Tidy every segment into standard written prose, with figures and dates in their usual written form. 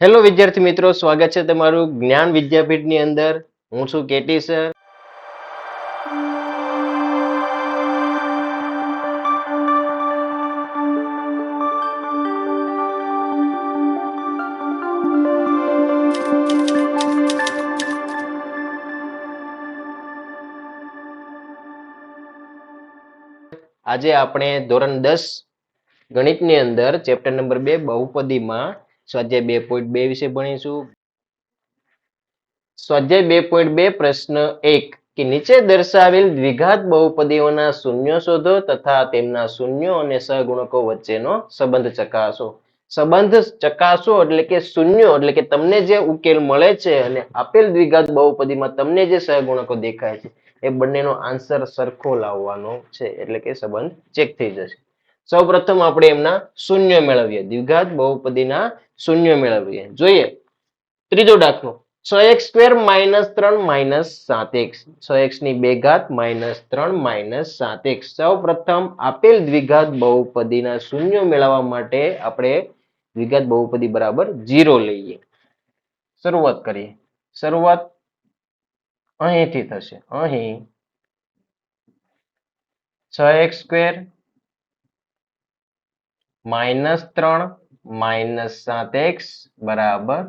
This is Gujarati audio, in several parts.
હેલો વિદ્યાર્થી મિત્રો, સ્વાગત છે તમારું જ્ઞાન વિદ્યાપીઠની અંદર. હું છું કેટી સર. આજે આપણે ધોરણ 10 ગણિતની અંદર ચેપ્ટર નંબર 2 બહુપદીમાં સ્વાધ્યાય 2.2 વિશે ભણીશું. સ્વાધ્યાય 2.2 પ્રશ્ન 1 કે નીચે દર્શાવેલ દ્વિઘાત બહુપદીઓના શૂન્યો શોધો તથા તેમના શૂન્યો અને સહગુણકો વચ્ચેનો સંબંધ ચકાસો. સંબંધ ચકાસો એટલે કે શૂન્યો એટલે કે તમને જે ઉકેલ મળે છે અને આપેલ દ્વિઘાત બહુપદીમાં તમને જે સહગુણકો દેખાય છે એ બંનેનો આન્સર સરખો લાવવાનો છે, એટલે કે સંબંધ ચેક થઈ જશે. સૌપ્રથમ આપણે એમના શૂન્ય મેળવીએ, દ્વિઘાત બહુપદીના શૂન્ય મેળવીએ. જોઈએ ત્રીજો દાખલો, 6x² - 3 - 7x. 6x ની 2 ઘાત -3 - 7x. સૌપ્રથમ આપેલ દ્વિઘાત બહુપદીના શૂન્ય મેળવવા માટે આપણે દ્વિઘાત બહુપદી બરાબર 0 લઈએ. શરૂઆત કરીએ. શરૂઆત અહીંથી થશે. અહીં 6x² -3 - 7x બરાબર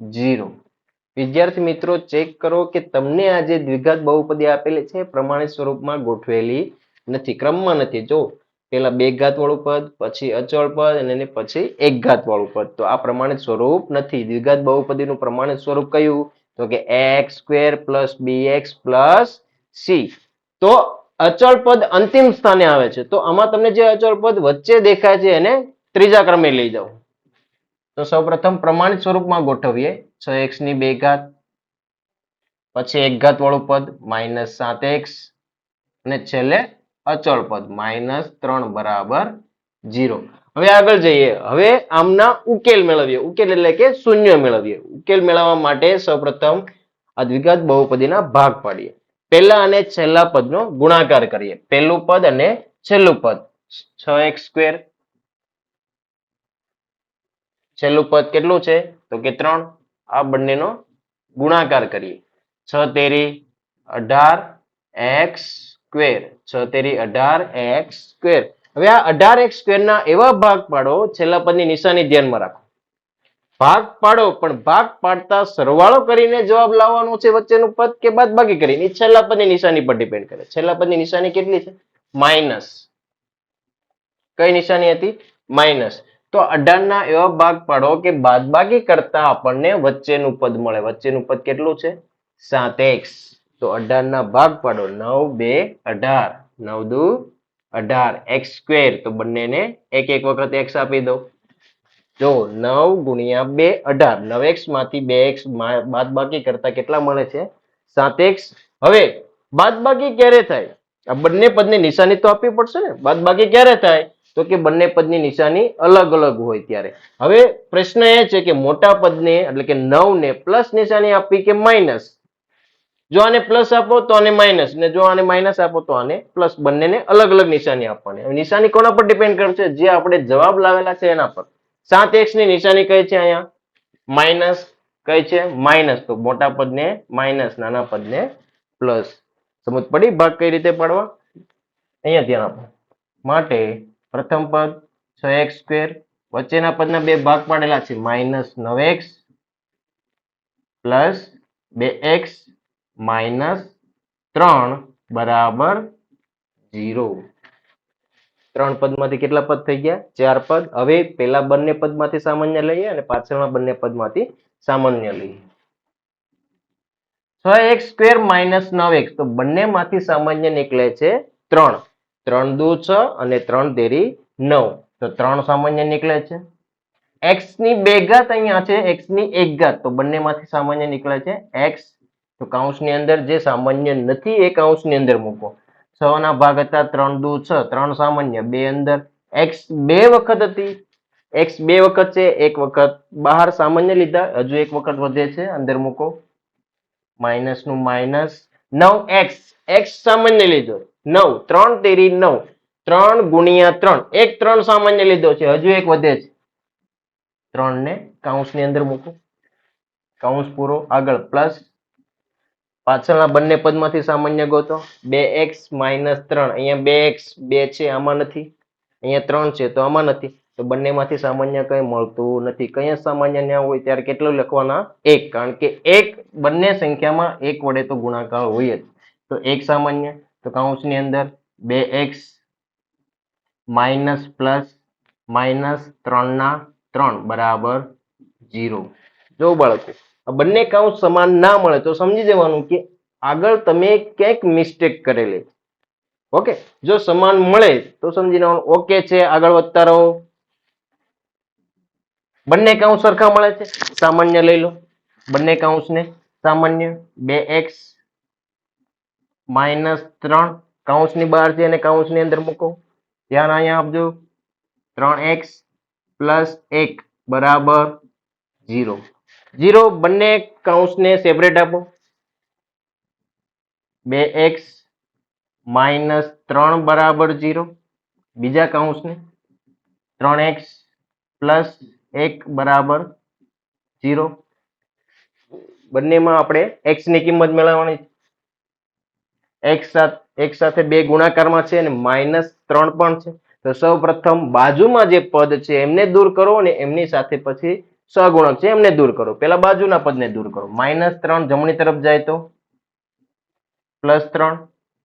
0. વિદ્યાર્થી મિત્રો, ચેક કરો કે તમને આ જે દ્વિઘાત બહુપદી આપેલી છે પ્રમાણિત સ્વરૂપમાં ગોઠવેલી નથી, ક્રમમાં નથી. જો પેલા 2 ઘાત વાળું પદ, પછી અચળ પદ અને પછી 1 ઘાત વાળું પદ. તો આ પ્રમાણિત સ્વરૂપ નથી. દ્વિઘાત બહુપદીનું પ્રમાણિત સ્વરૂપ કયું? તો કે x² + bx + c. તો અચળ પદ અંતિમ સ્થાને આવે છે. તો આમાં તમને જે અચળ પદ વચ્ચે દેખાય છે એને ત્રીજા ક્રમે લઈ જાઓ. તો સૌપ્રથમ પ્રમાણિત સ્વરૂપમાં ગોઠવીએ. 6x ની 2 ઘાત, પછી 1 ઘાત વાળું પદ -7x અને છેલ્લે અચળ પદ -3 બરાબર 0. હવે આગળ જઈએ. હવે આમના ઉકેલ મેળવીએ. ઉકેલ એટલે કે શૂન્ય મેળવીએ. ઉકેલ મેળવવા માટે સૌપ્રથમ આ દ્વિઘાત બહુપદીના ભાગ પાડીએ. પહેલા અને છેલ્લા પદનો ગુણાકાર કરીએ. પહેલું પદ અને છેલ્લું પદ. 6x², છેલ્લું પદ કેટલું છે? તો કે 3. આ બંનેનો ગુણાકાર કરીએ. 6 તેરી 18x². 6 તેરી 18x². હવે આ 18x² ના એવા ભાગ પાડો, છેલ્લા પદની નિશાની ધ્યાનમાં રાખો. ભાગ પાડો, પણ ભાગ પાડતા સરવાળો કરીને જવાબ લાવવાનો છે વચ્ચેનું પદ કે બાદબાકી કરીને? છેલ્લા પદની નિશાની પર ડિપેન્ડ કરે. છેલ્લા પદની નિશાની કેટલી છે? માઇનસ. કઈ નિશાની હતી? માઇનસ. તો 18 ના એવા ભાગ પાડો કે બાદબાકી કરતા આપણને વચ્ચેનું પદ મળે. વચ્ચેનું પદ કેટલું છે? 7x. તો 18 ના ભાગ પાડો. 9 2 18. 9 દુ 18. x². તો બંનેને એક એક વખત x આપી દો. જો 9 × 2 18. 9x માંથી 2x બાદબાકી કરતા કેટલા મળે છે? 7x. હવે બાદબાકી ક્યારે થાય? આ બંને પદની નિશાની તો આપવી પડશે ને. બાદબાકી ક્યારે થાય? તો કે બંને પદની નિશાની અલગ અલગ હોય ત્યારે. હવે પ્રશ્ન એ છે કે મોટા પદને એટલે કે 9 ને પ્લસ નિશાની આપવી કે માઇનસ? જો આને પ્લસ આપો તો આને માઇનસ, ને જો આને માઇનસ આપો તો આને પ્લસ. બંનેને અલગ અલગ નિશાની આપવાની. નિશાની કોના પર ડિપેન્ડ કરશે? જે આપણે જવાબ લાવેલા છે એના પર. 7x ની નિશાની કઈ છે? અહીંયા માઇનસ. કઈ છે? માઇનસ. તો મોટા પદને માઇનસ, નાના પદને પ્લસ. સમજ પડી ભાગ કઈ રીતે પાડવા? અહીંયા ધ્યાન આપો. માટે પ્રથમ પદ 6x², વચ્ચેના પદના બે ભાગ પાડેલા છે -9x પ્લસ 2x -3 બરાબર 0. 3 પદમાંથી કેટલા પદ થઈ ગયા? 4 પદ. હવે પેલા બંને પદમાંથી સામાન્ય લઈએ અને પાછળના બંને પદમાંથી સામાન્ય લઈએ. 6x² - 9x. તો બંનેમાંથી સામાન્ય નીકળે છે 3. 3 દુ 6 અને 3 તેરી 9. તો 3 સામાન્ય નીકળે છે. x ની 2 ઘાત અહીંયા છે, x ની 1 ઘાત. તો બંનેમાંથી સામાન્ય નીકળે છે x. તો કૌંસની અંદર જે સામાન્ય નથી એ કૌંસની અંદર મૂકો. 6 ના ભાગ હતા 3 દુ 6. 3 સામાન્ય, 2 અંદર. x 2 વખત હતી. x 2 વખત છે, 1 વખત બહાર સામાન્ય લીધા, હજુ 1 વખત વધે છે, અંદર મૂકો. માઇનસ નું માઇનસ. 9x. x સામાન્ય લીધો 9. 3 તેરી 9. 3 × 3. એક 3 સામાન્ય લીધો છે, હજુ એક વધે છે. 3 ને કૌંસની અંદર મૂકો, કૌંસ પૂરો, આગળ પ્લસ પાછળના બંને પદમાંથી સામાન્ય ગોતો, 2x - 3, અહીંયા 2x 2 છે આમાં નથી, અહીંયા 3 છે તો આમાં નથી, તો બંનેમાંથી સામાન્ય કંઈ મળતું નથી. કયા સામાન્ય ના હોય ત્યારે કેટલું લખવાના? 1, કારણ કે એક બંને સંખ્યામાં 1 વડે તો ગુણાકાર હોય જ. તો 1 સામાન્ય, તો કૌંસની અંદર 2x માઇનસ પ્લસ માઇનસ 3 ના 3 બરાબર 0. જો બાળકો આ બંને કૌંસ સમાન ના મળે તો સમજી જવાનું કે આગળ તમે ક્યાંક મિસ્ટેક કરેલી. ઓકે, જો સમાન મળે તો સમજી લેવાનું ઓકે છે, આગળ વધતા રહો. બંને કૌંસ સરખા મળે છે, સામાન્ય લઈ લો, બંને કૌંસને સામાન્ય, 2x માઇનસ 3 કૌંસની બહાર છે અને કૌંસની અંદર મૂકો, ધ્યાન અહીંયા આપજો, 3x પ્લસ 1 બરાબર 0. 0 બંને કૌંસને સેપરેટ આપો, 2x માઇનસ 3 બરાબર 0, બીજા કૌંસને 3x પ્લસ 1 બરાબર 0. બંનેમાં આપણે x ની કિંમત મેળવવાની, x સાથે 2 ગુણાકારમાં છે અને -3 પણ છે. તો સૌ પ્રથમ બાજુમાં જે પદ છે એમને દૂર કરો અને એમની સાથે પછી સહગુણક છે એમને દૂર કરો. પહેલા બાજુના પદને દૂર કરો, -3 જમણી તરફ જાય તો +3,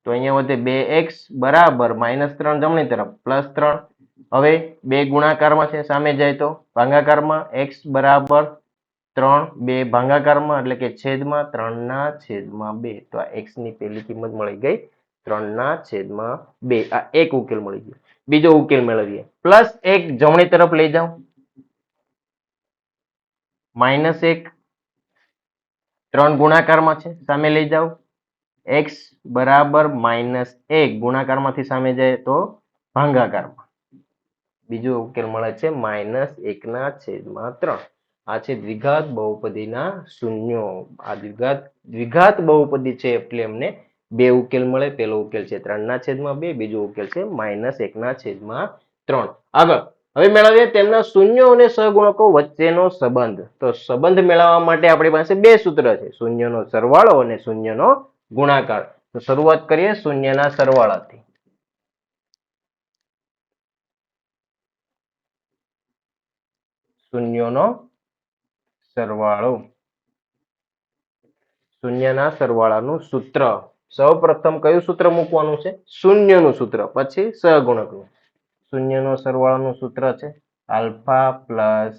તો અહીંયા વધે 2x બરાબર -3 જમણી તરફ +3. હવે 2 ગુણાકારમાં છે, સામે જાય તો ભાગાકારમાં, x બરાબર 3, 2 ભાગાકારમાં એટલે કે છેદમાં 3/2. તો આ x ની પહેલી કિંમત મળી ગઈ 3/2. આ એક ઉકેલ મળી ગયો. બીજો ઉકેલ મેળવીએ, +1 જમણી તરફ લઈ જાઓ, -1 3 ગુણાકારમાં છે, સામે લઈ જાઓ, x બરાબર -1 ગુણાકારમાંથી સામે જાય તો ભાગાકારમાં. બીજો ઉકેલ મળે છે -1/3. આ છે દ્વિઘાત બહુપદીના શૂન્યો. આ દ્વિઘાત બહુપદી છે એટલે અમને બે ઉકેલ મળે. પહેલો ઉકેલ છે 3/2, બીજો ઉકેલ છે -1/3. આગળ હવે મેળવીએ તેમના શૂન્યો અને સહગુણકો વચ્ચેનો સંબંધ. તો સંબંધ મેળવવા માટે આપણી પાસે બે સૂત્ર છે, શૂન્યનો સરવાળો અને શૂન્યનો ગુણાકાર. તો શરૂઆત કરીએ શૂન્યના સરવાળાથી. શૂન્યનો સરવાળો, શૂન્યના સરવાળાનું સૂત્ર. સૌપ્રથમ કયું સૂત્ર મૂકવાનું છે? શૂન્યનું સૂત્ર, પછી સહગુણકનું. શૂન્યનો સરવાળાનું સૂત્ર છે આલ્ફા પ્લસ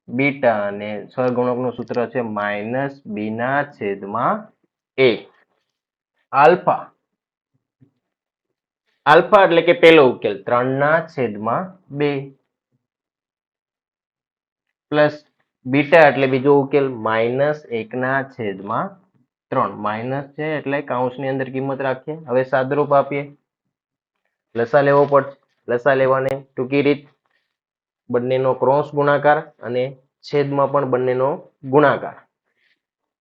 બીટા અને સહગુણકનું સૂત્ર છે -b/a. આલ્ફા એટલે કે પહેલો ઉકેલ 3/2 પ્લસ બીટા એટલે બીજો ઉકેલ -1/3. માઇનસ છે એટલે કૌંસની અંદર કિંમત રાખીએ. હવે સાદરૂપ આપીએ, લસા લેવો પડશે. લસા લેવાને ટૂંકી રીત, બંનેનો ક્રોસ ગુણાકાર અને છેદમાં પણ બંનેનો ગુણાકાર.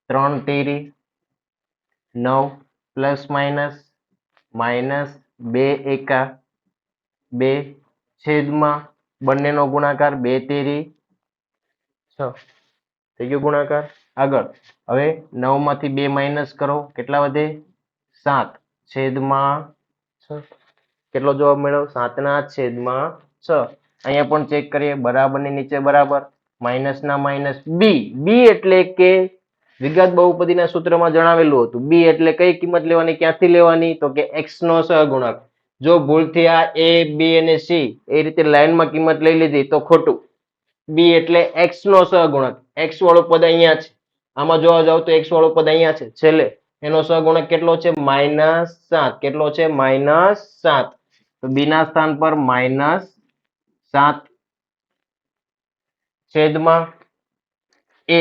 3 તેરી 9 પ્લસ માઇનસ -2 એકા 2 છેદમાં બંનેનો ગુણાકાર 2 તેરી 6. થઈ ગયો ગુણાકાર. આગળ હવે 9 માંથી 2 માઇનસ કરો, કેટલા વધે? 7 છેદમાં 6. કેટલો જવાબ મળ્યો? 7/6. અહીંયા પણ ચેક કરીએ, બરાબર ની નીચે બરાબર, માઇનસ ના માઇનસ, બી એટલે કે દ્વિઘાત બહુપદીના સૂત્રમાં જણાવેલું હતું. બી એટલે કઈ કિંમત લેવાની, ક્યાંથી લેવાની? તો કે x નો સહગુણક. જો ભૂલથી આ a, b અને c એ રીતે લાઈનમાં કિંમત લઈ લીધી તો ખોટું. બી એટલે x નો સહગુણક. x વાળું પદ અહીંયા છે, આમાં જોવા જાવ તો x વાળું પદ અહીંયા છે છેલ્લે. એનો સહગુણક કેટલો છે? -7. કેટલો છે? -7. તો બી ના સ્થાન પર -7 છેદમાં a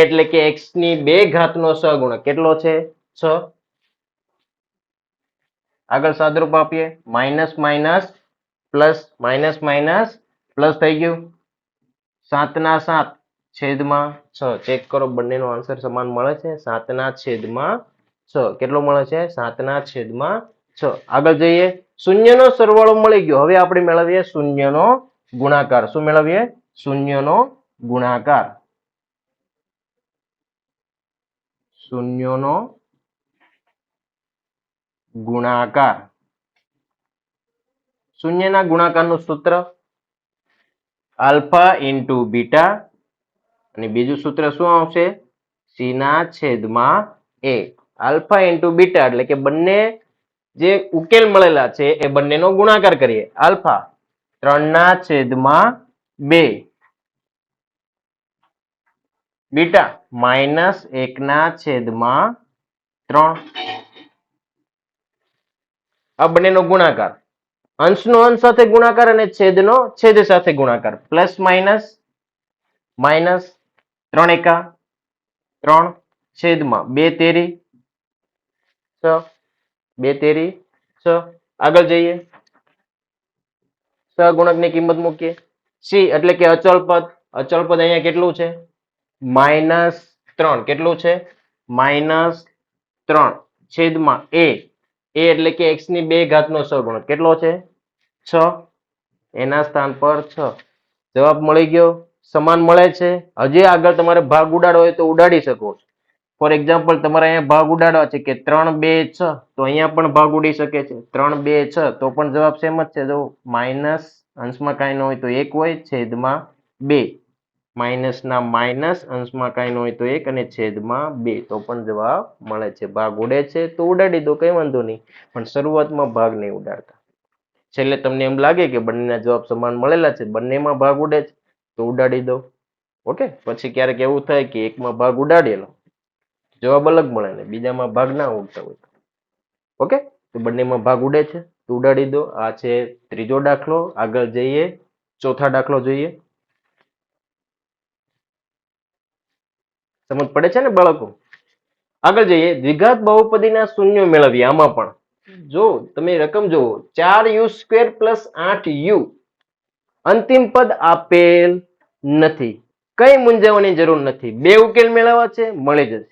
એટલે કે x ની 2 ઘાતનો સહગુણક. કેટલો છે? 6. આગળ સાદરૂપ આપીએ, minus minus plus, minus minus plus થઈ ગયું, 7/7 છેદમાં 6. ચેક કરો બંનેનો આન્સર સમાન મળે છે, 7/6. કેટલો મળે છે? 7/6. આગળ જઈએ, શૂન્યનો સરવાળો મળી ગયો. હવે આપણે મેળવીએ શૂન્યનો ગુણાકાર. શું મેળવીએ? શૂન્યનો ગુણાકાર, શૂન્યોનો ગુણાકાર. શૂન્યના ગુણાકારનું સૂત્ર આલ્ફા ઇન્ટુ બીટા, અને બીજું સૂત્ર શું આવશે? સી ના છેદમાં એ. આલ્ફા ઇન્ટુ બીટા એટલે કે બંને જે ઉકેલ મળેલા છે એ બંનેનો ગુણાકાર કરીએ. Alpha 3/2, beta -1/3. આ બંનેનો ગુણાકાર, અંશનો અંશ સાથે ગુણાકાર અને છેદનો છેદ સાથે ગુણાકાર. પ્લસ માઇનસ માઇનસ 3 એકા 3 છેદમાં 2 તેરી 6, 2 તેરી 6. આગળ જઈએ, સહગુણકની કિંમત મૂકીએ. સી એટલે કે અચળ પદ. અચળ પદ અહીંયા કેટલું છે? -3. કેટલું છે? -3 છેદમાં એ. એ એટલે કે x ની 2 ઘાતનો સહગુણક. કેટલો છે? 6. એના સ્થાન પર 6. જવાબ મળી ગયો. સમાન મળે છે. હજી આગળ તમારે ભાગ ઉડાડવો હોય તો ઉડાડી શકો છો. ફોર એક્ઝામ્પલ તમારે અહીંયા ભાગ ઉડાડવા છે કે 3 2 6, તો અહીંયા પણ ભાગ ઉડી શકે છે. 3 2 6 તો પણ જવાબ સેમ જ છે. જો માઇનસ અંશમાં કાંઈ ન હોય તો 1 હોય, છેદમાં 2. માઇનસ ના માઇનસ, અંશમાં કાંઈ ન હોય તો 1 અને છેદમાં 2, તો પણ જવાબ મળે છે. ભાગ ઉડે છે તો ઉડાડી દો, કઈ વાંધો નહીં, પણ શરૂઆતમાં ભાગ નહીં ઉડાડતા. છેલ્લે તમને એમ લાગે કે બંનેના જવાબ સમાન મળેલા છે, બંનેમાં ભાગ ઉડે છે, તો ઉડાડી દો. ઓકે. પછી ક્યારેક એવું થાય કે એકમાં ભાગ ઉડાડેલો જવાબ અલગ મળે ને બીજામાં ભાગ ના ઉડતા હોય. ઓકે. તો બંનેમાં ભાગ ઉડે છે તો ઉડાડી દો. આ છે ત્રીજો દાખલો. આગળ જઈએ, ચોથા દાખલો જોઈએ. સમજ પડે છે ને બાળકો? આગળ જઈએ, દ્વિઘાત બહુપદીના શૂન્યો મેળવીએ. આમાં પણ જો તમે રકમ જુઓ, 4u² + 8u, અંતિમ પદ આપેલ નથી. કઈ મૂંઝવણની જરૂર નથી. બે ઉકેલ મેળવવા છે, મળી જશે.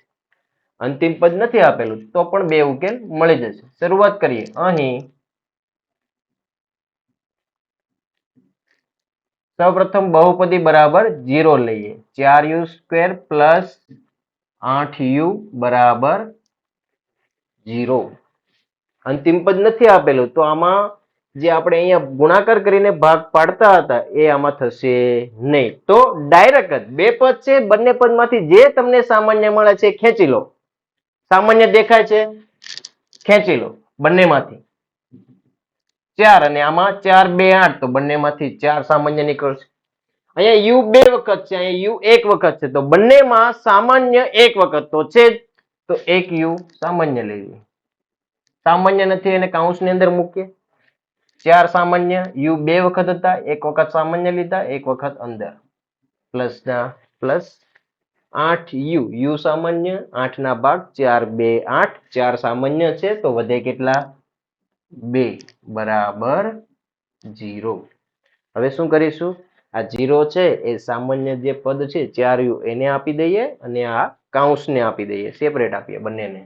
અંતિમ પદ નથી આપેલું તો પણ બે ઉકેલ મળી જશે. શરૂઆત કરીએ. અહીં સૌપ્રથમ બહુપદી બરાબર 0 લઈએ. 4u² + 8u બરાબર 0. અંતિમ પદ નથી આપેલું તો આમાં જે આપણે અહીંયા ગુણાકાર કરીને ભાગ પાડતા હતા એ આમાં થશે નહીં. તો ડાયરેક્ટ જ બે પદ છે, બંને પદમાંથી જે તમને સામાન્ય મળે છે ખેંચી લો. સામાન્ય દેખાય છે, ખેંચી લો બંનેમાંથી 4, અને આમાં 4 2 8, તો બંનેમાંથી 4 સામાન્ય નીકળશે. અહીંયા u 2 વખત છે, અહીંયા u 1 વખત છે, તો બંનેમાં સામાન્ય 1 વખત તો છે જ, તો 1 u સામાન્ય લઈએ. સામાન્ય નથી એને કૌંસની અંદર મૂકીએ. 4 સામાન્ય, u 2 વખત હતા, 1 વખત સામાન્ય લીધા, 1 વખત અંદર, પ્લસ ના પ્લસ. 8u, u સામાન્ય, 8 ના ભાગ 4 2 8, 4 સામાન્ય છે તો વધે કેટલા? 2 બરાબર 0. હવે શું કરીશું? આ 0 છે એ સામાન્ય જે પદ છે 4u એને આપી દઈએ, અને આ કૌંસને આપી દઈએ, સેપરેટ આપીએ બંનેને.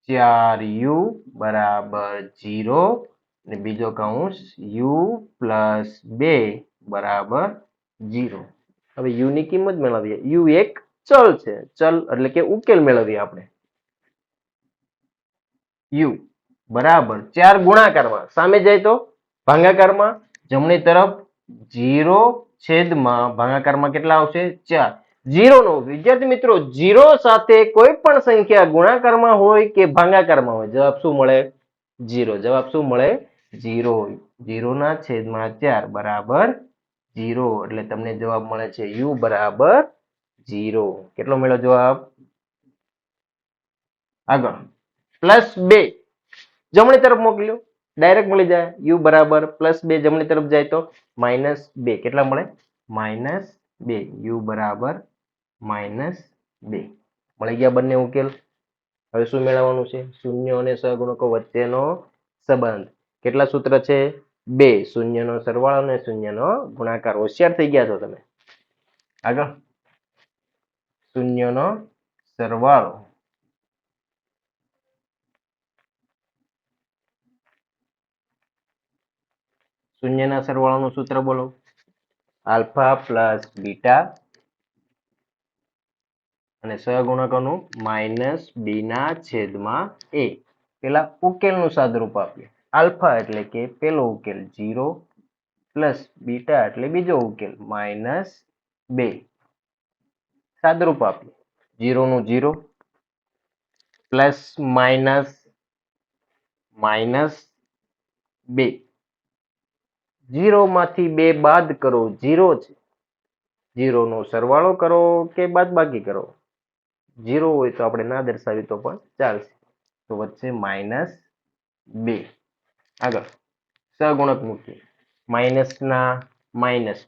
4u બરાબર 0, અને બીજો કૌંસ u + 2 બરાબર 0. હવે u ની કિંમત મેળવીએ. u એક ચલ છે, ચલ એટલે કે ઉકેલ મેળવીએ આપણે. u બરાબર 4 ગુણાકારમાં, સામે જાય તો ભાગાકારમાં, જમણી તરફ 0 છેદમાં ભાગાકારમાં કેટલા આવશે? 4. 0 નો વિદ્યાર્થી મિત્રો 0 સાથે કોઈ પણ સંખ્યા ગુણાકારમાં હોય કે ભાગાકારમાં હોય, જવાબ શું મળે? 0. જવાબ શું મળે? 0. 0 ના છેદમાં 4 બરાબર 0. એટલે તમને જવાબ મળે છે u બરાબર 0. કેટલો મળ્યો જવાબ? આગળ +2 જમણી તરફ મોકલ્યો, ડાયરેક્ટ મળી જાય. u બરાબર +2 જમણી તરફ જાય તો -2. કેટલા મળે? -2. u બરાબર -2. મળી ગયા બંને ઉકેલ. હવે શું મેળવવાનું છે? શૂન્ય અને સહગુણકો વચ્ચેનો સંબંધ. કેટલા સૂત્ર છે? 2. શૂન્યનો સરવાળો અને શૂન્યનો ગુણાકાર. હોશિયાર થઈ ગયા છો તમે. આગળ શૂન્યનો સરવાળો શૂન્યના સરવાળાનું સૂત્ર બોલો. આલ્ફા પ્લસ બીટા અને સહગુણકોનું માઇનસ બી ના છેદમાં એ. પેલા ઉકેલનું સાદરૂપ આપીએ. આલ્ફા એટલે કે પેલો ઉકેલ 0 પ્લસ બીટા એટલે બીજો ઉકેલ -2. સાદરૂપ આપીએ. 0 નું 0 પ્લસ -2. 0 માંથી 2 બાદ કરો 0 છે. 0 નો સરવાળો કરો કે બાદબાકી કરો. 0 હોય તો આપણે ના દર્શાવીએ તો પણ ચાલશે. તો વચ્ચે -2. આગળ સહગુણક મૂકીએ. માઇનસ ના માઇનસ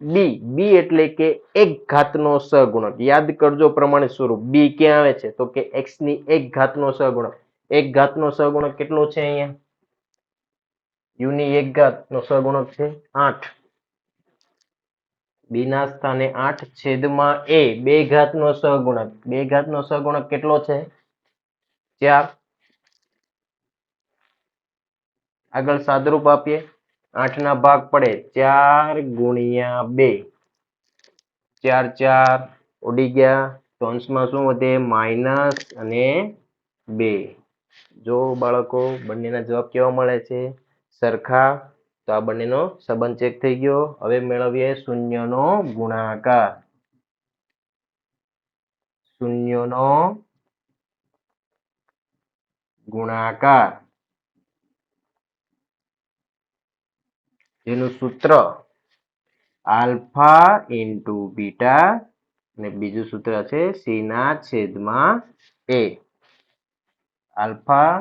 બી એટલે કે એક ઘાતનો સહગુણક. યાદ કરજો પ્રમાણે સ્વરૂપ. બી ક્યાં આવે છે તો કે x ની એક ઘાતનો સહગુણક. એક ઘાતનો સહગુણક કેટલો છે અહીંયા? u ની એક ઘાતનો સહગુણક છે 8. બી ના સ્થાને 8 છેદમાં એ બે ઘાતનો સહગુણક. બે ઘાતનો સહગુણક કેટલો છે? 4. આગળ સાદરૂપ આપીએ. 8 ના ભાગ પડે 4 ગુણ્યા 2. 4 4 ઉડી ગયા. તો અંશમાં શું વધે? માઇનસ અને 2. જો બાળકો બંનેના જવાબ કેવા મળે છે? સરખા. તો આ બંનેનો સંબંધ ચેક થઈ ગયો. હવે મેળવીએ શૂન્યનો ગુણાકાર. શૂન્યનો ગુણાકાર જેનું સૂત્ર આલ્ફા ઇન્ટુ બીટા અને બીજું સૂત્ર છે સી ના છેદમાં એ. આલ્ફા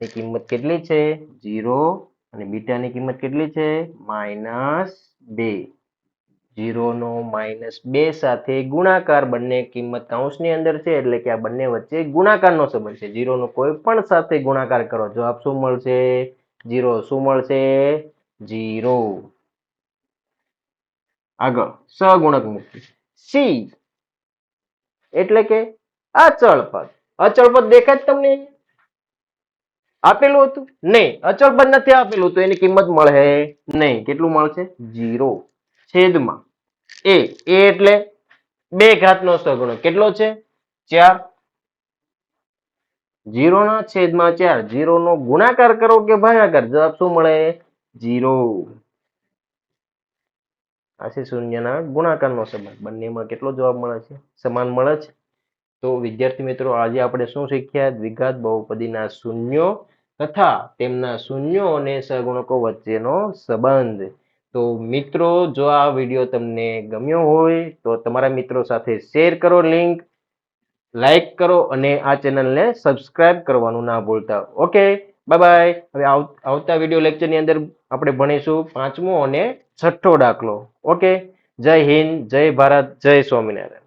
ની કિંમત કેટલી છે? 0 અને બીટાની કિંમત કેટલી છે? -2. 0 નો -2 સાથે ગુણાકાર. બંને કિંમત કૌંસની અંદર છે એટલે કે આ બંને વચ્ચે ગુણાકારનો સંબંધ છે. 0 નો કોઈ પણ સાથે ગુણાકાર કરો. જવાબ શું મળશે? 0. શું મળશે? 0. આગળ સહગુણક મૂકીએ. સી એટલે કે અચળ પદ. અચળ પદ દેખાય જ તમને? આપેલું હતું નહીં. અચળ પદ નથી આપેલું તો એની કિંમત મળે નહીં. કેટલું મળશે? 0 છેદમાં એ. એ એટલે બે ઘાતનો સહગુણક. કેટલો છે? 4. 0 ના છેદમાં 4. 0 નો ગુણાકાર કરો કે ભાગાકાર. જવાબ શું મળે? 0. આ છે શૂન્યના ગુણાકારનો સંબંધ. બંનેમાં કેટલો જવાબ મળે છે? સમાન મળે છે. તો વિદ્યાર્થી મિત્રો આજે આપણે શું શીખ્યા? દ્વિઘાત બહુપદીના શૂન્યો તથા તેમના શૂન્યો અને સહગુણકો વચ્ચેનો સંબંધ. તો મિત્રો જો આ વિડીયો તમને ગમ્યો હોય તો તમારા મિત્રો સાથે શેર કરો, લિંક લાઈક કરો અને આ ચેનલને સબસ્ક્રાઇબ કરવાનું ના ભૂલતા. Okay, bye bye. હવે આવતા વિડીયો લેક્ચરની અંદર આપણે ભણીશું 5મો અને 6ઠ્ઠો દાખલો. ઓકે, જય હિન્દ, જય ભારત, જય સ્વામિનારાયણ.